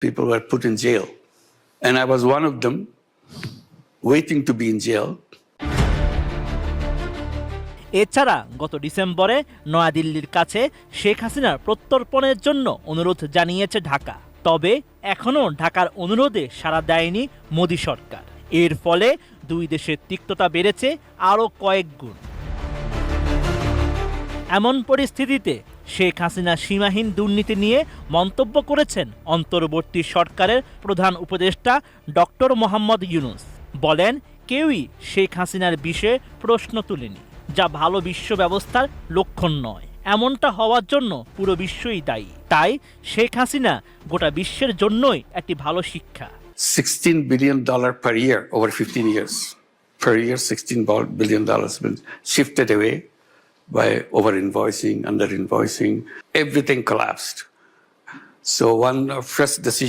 People were put in jail. And I was one of them, waiting to be in jail. এছাড়া গত ডিসেম্বরে নয়াদিল্লির কাছে শেখ হাসিনার প্রত্যর্পণের জন্য অনুরোধ জানিয়েছে ঢাকা। তবে এখনও ঢাকার অনুরোধে সাড়া দেয়নি মোদি সরকার। এর ফলে দুই দেশের তিক্ততা বেড়েছে আরও কয়েক গুণ। এমন পরিস্থিতিতে শেখ হাসিনা সীমাহীন দুর্নীতি নিয়ে মন্তব্য করেছেন অন্তর্বর্তী সরকারের প্রধান উপদেষ্টা ডক্টর মোহাম্মদ ইউনূস। বলেন, কেউই শেখ হাসিনার বিষয়ে প্রশ্ন তুলেনি, যা ভালো বিশ্ব ব্যবস্থার লক্ষণ নয়। এমনটা হওয়ার জন্য পুরো বিশ্বই দায়ী। তাই শেখ হাসিনা গোটা বিশ্বের জন্যই একটি ভালো শিক্ষা। $16 billion per year over 15 years. Per year, $16 billion has been shifted away by over-invoicing, under-invoicing. Everything collapsed. So one fresh decision